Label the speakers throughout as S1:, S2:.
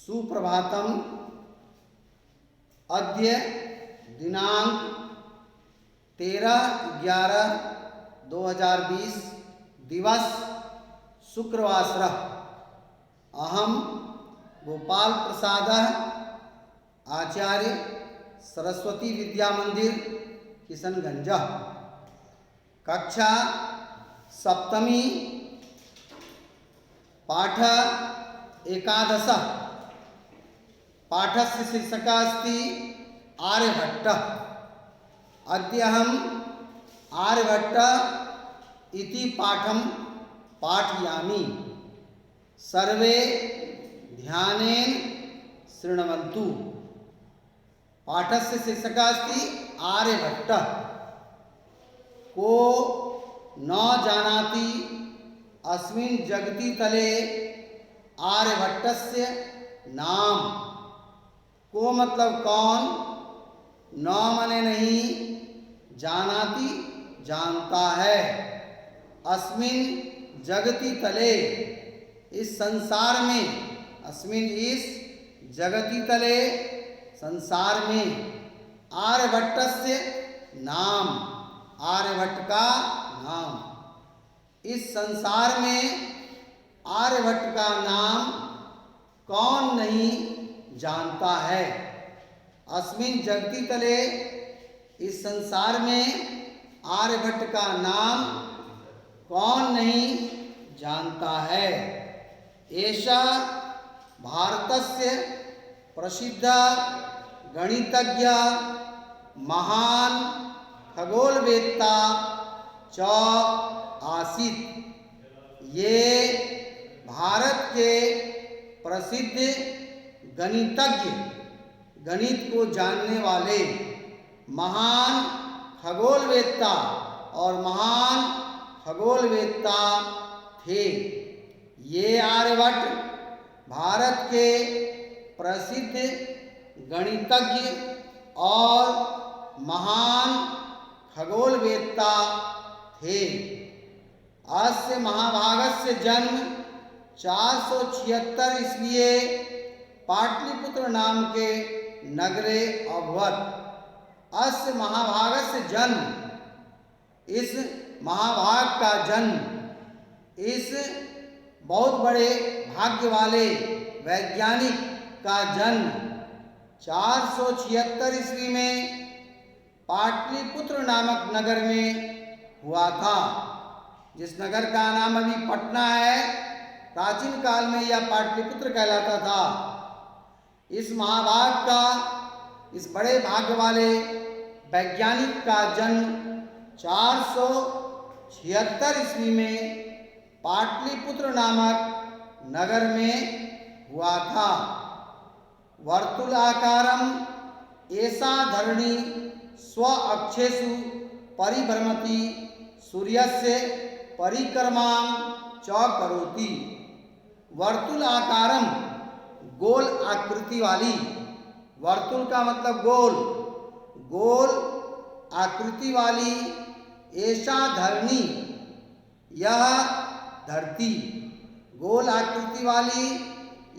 S1: सुप्रभातम। अद्य दिनांक 13/11/2020 दिवस शुक्रवासरः। अहम गोपाल प्रसाद आचार्य सरस्वती विद्या मंदिर किशनगंज। कक्षा सप्तमी पाठ एकादश। पाठस्य शीर्षकः अस्ति आर्यभट्टः। अद्य अहम् आर्यभट्ट इति पाठं पाठयामि। सर्वे ध्यानेन शृण्वन्तु। पाठस्य शीर्षकः अस्ति आर्यभट्टः। को न जानाति अस्मिन् जगति तले आर्यभट्टस्य नाम। को मतलब कौन, न मने नहीं, जानाति जानता है। अस्मिन् जगति तले इस संसार में, अस्मिन् इस जगति तले संसार में, आर्यभट्टस्य नाम, आर्यभट्ट का नाम। इस संसार में आर्यभट्ट का नाम कौन नहीं जानता है। अस्मिन् जगति तले इस संसार में आर्यभट्ट का नाम कौन नहीं जानता है। एषा भारतस्य प्रसिद्ध गणितज्ञ महान खगोलवेत्ता च आसीत्। ये भारत के प्रसिद्ध गणितज्ञ, गणित को जानने वाले महान खगोलवेत्ता और महान खगोलवेत्ता थे। ये आर्यभट्ट भारत के प्रसिद्ध गणितज्ञ और महान खगोलवेत्ता थे। अस्य महाभागस्य जन्म 476 ईस्वीये पाटलिपुत्र नाम के नगरे अभवत्। अस्य महाभागस्य जन्म, इस महाभाग का जन्म, इस बहुत बड़े भाग्य वाले वैज्ञानिक का जन्म 476 ईस्वी में पाटलिपुत्र नामक नगर में हुआ था। जिस नगर का नाम अभी पटना है, प्राचीन काल में यह पाटलिपुत्र कहलाता था। इस महाभाग का, इस बड़े भाग्य वाले वैज्ञानिक का जन्म 476 ईस्वी में पाटलिपुत्र नामक नगर में हुआ था। वर्तुलाकारम एषा धरणी स्व अक्षेषु परिभ्रमति सूर्यस्य परिक्रमां च करोति। वर्तुलाकारम गोल आकृति वाली, वर्तुल का मतलब गोल, गोल आकृति वाली ऐसा धरणी, यह धरती, गोल आकृति वाली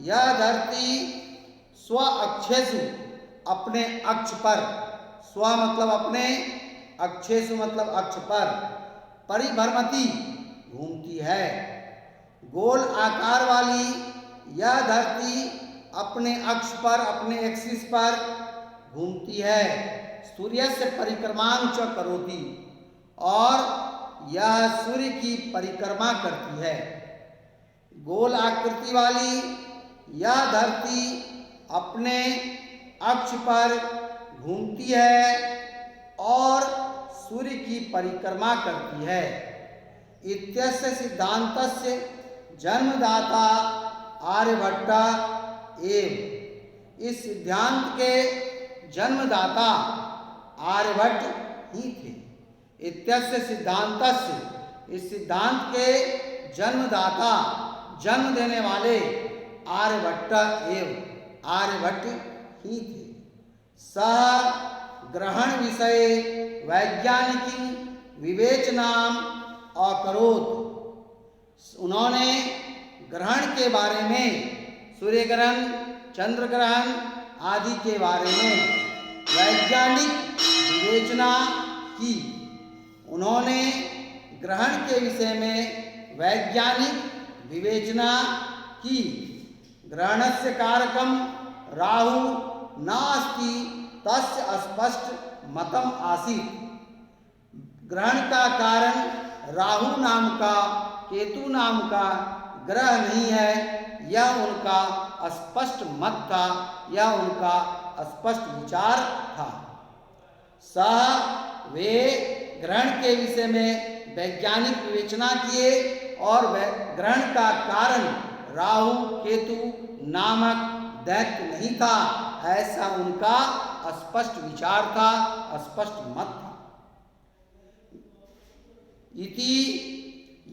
S1: यह धरती स्व अक्षेषु अपने अक्ष पर, स्व मतलब अपने, अक्षेषु मतलब अक्ष पर, परिभ्रमति घूमती है। गोल आकार वाली यह धरती अपने अक्ष पर, अपने एक्सिस पर घूमती है। सूर्य से परिक्रमां च करोति, और यह सूर्य की परिक्रमा करती है। गोल आकृति वाली यह धरती अपने अक्ष पर घूमती है और सूर्य की परिक्रमा करती है। इत्यस्य सिद्धान्तस्य जन्मदाता आर्यभट्ट एव। इस सिद्धांत के जन्मदाता आर्यभट्ट ही थे। इत्यस्य सिद्धान्तस्य, इस सिद्धांत के जन्मदाता, जन्म देने वाले आर्यभट्ट एव, आर्यभट्ट ही थे। सह ग्रहण विषय वैज्ञानिकी विवेचनाम अकरोत्। उन्होंने ग्रहण के बारे में, सूर्य ग्रहण चंद्र ग्रहण आदि के बारे में वैज्ञानिक विवेचना की। उन्होंने ग्रहण के विषय में वैज्ञानिक विवेचना की। ग्रहणस्य कारकम राहु नास्ति तस्य स्पष्ट मतम आसीत्। ग्रहण का कारण राहु नाम का, केतु नाम का ग्रह नहीं है, यह उनका स्पष्ट मत था, यह उनका स्पष्ट विचार था। सह वे ग्रहण के विषय में वैज्ञानिक विवेचना किए और वह ग्रहण का कारण राहु केतु नामक दैत्य नहीं था, ऐसा उनका स्पष्ट विचार था, स्पष्ट मत था। इति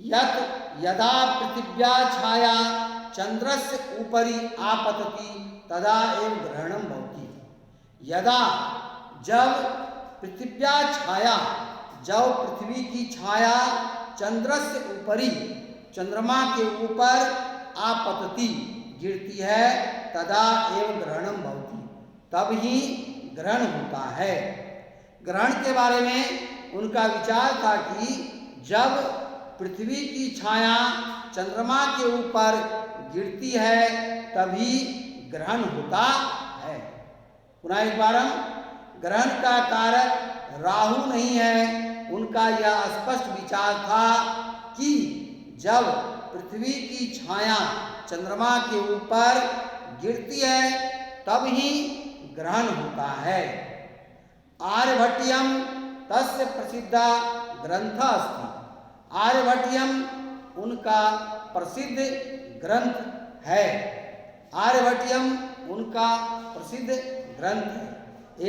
S1: यत् यदा पृथिव्या छाया चंद्रस्य उपरि आपतति तदा एव ग्रहणं भवति। यदा जब पृथिव्या छाया, जब पृथ्वी की छाया चंद्रस्य उपरि, चंद्रमा के ऊपर आपतति गिरती है, तदा एव ग्रहणं भवति, तब ही ग्रहण होता है। ग्रहण के बारे में उनका विचार था कि जब पृथ्वी की छाया चंद्रमा के ऊपर गिरती है तभी ग्रहण होता है। पुनः एक बार, ग्रहण का कारक राहु नहीं है, उनका यह स्पष्ट विचार था कि जब पृथ्वी की छाया चंद्रमा के ऊपर गिरती है तब ही ग्रहण होता है। आर्यभट्टियम तस्य प्रसिद्धा ग्रंथ अस्ति। आर्यभट्टियम उनका प्रसिद्ध ग्रंथ है। आर्यभट्टियम उनका प्रसिद्ध ग्रंथ है।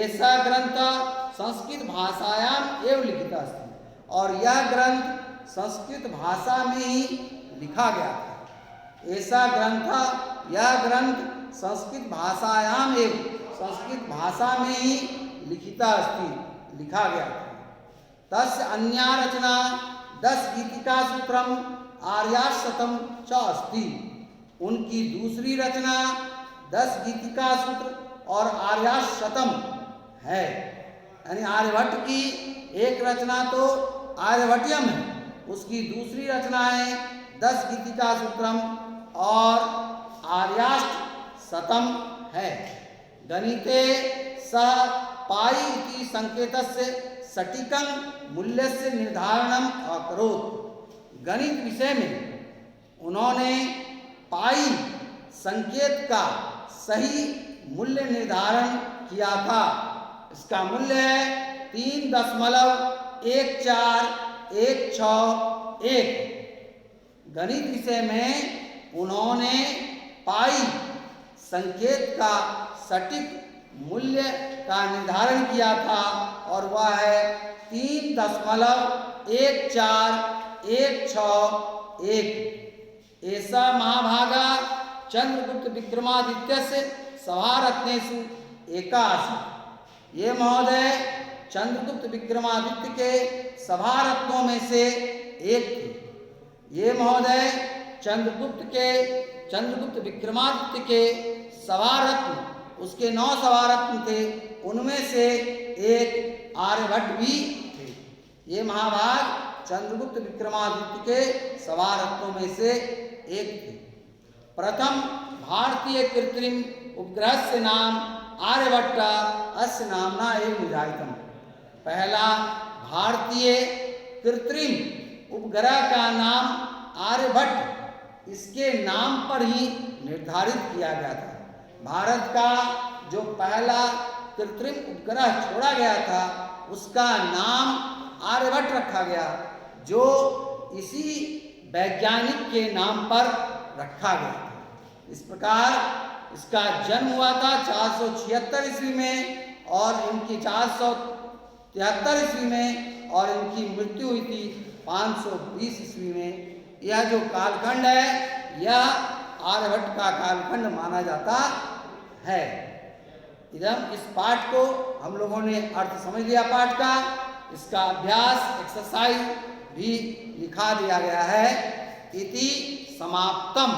S1: ऐसा ग्रंथ संस्कृत भाषायाम एवं लिखित अस्ति, और यह ग्रंथ संस्कृत भाषा में ही लिखा गया था। ऐसा ग्रंथ, यह ग्रंथ संस्कृत भाषायाम एवं संस्कृत भाषा में ही लिखित अस्ति, लिखा गया था। तस्य अन्या रचना 10 गीतिका सूत्रम आर्याशतम च अस्ति। उनकी दूसरी रचना 10 गीतिका सूत्र और आर्याशतम है। यानी आर्यभट्ट की एक रचना तो आर्यभट्टियम है, उसकी दूसरी रचना है 10 गीतिका सूत्रम और आर्याशतम है। गणिते सह पाई इति संकेतस्य सटीकं मूल्यस्य निर्धारणम अकरोत्। गणित विषय में उन्होंने पाई संकेत का सही मूल्य निर्धारण किया था। इसका मूल्य है 3.141661। गणित विषय में उन्होंने पाई संकेत का सटीक मूल्य का निर्धारण किया था, और वह है 3.141661। ऐसा महाभागा चंद्रगुप्त विक्रमादित्य से सभारत्नेषु एकासी। ये महोदय चंद्रगुप्त विक्रमादित्य के सभारत्नों में से एक थे। ये महोदय चंद्रगुप्त विक्रमादित्य के सभारत्न, उसके 9 सभारत्न थे, उनमें से एक आर्यभट्ट भी थे। ये महाभाग चंद्रगुप्त विक्रमादित्य के सभारत्नों में से एक थे। प्रथम भारतीय कृत्रिम उपग्रह से नाम आर्यभट्ट अस्य नामना एवं निधारितम। पहला भारतीय कृत्रिम उपग्रह का नाम आर्यभट्ट, इसके नाम पर ही निर्धारित किया गया था। भारत का जो पहला कृत्रिम उपग्रह छोड़ा गया था उसका नाम आर्यभट्ट रखा गया, जो इसी वैज्ञानिक के नाम पर रखा गया था। इस प्रकार इसका जन्म हुआ था 476 ईस्वी में और इनकी 473 ईस्वी में, और इनकी मृत्यु हुई थी 520 ईस्वी में। यह जो कालखंड है यह आर्यभट्ट का कालखंड माना जाता है। इस पाठ को हम लोगों ने अर्थ समझ लिया पाठ का। इसका अभ्यास एक्सरसाइज भी लिखा दिया गया है। इति समाप्तम।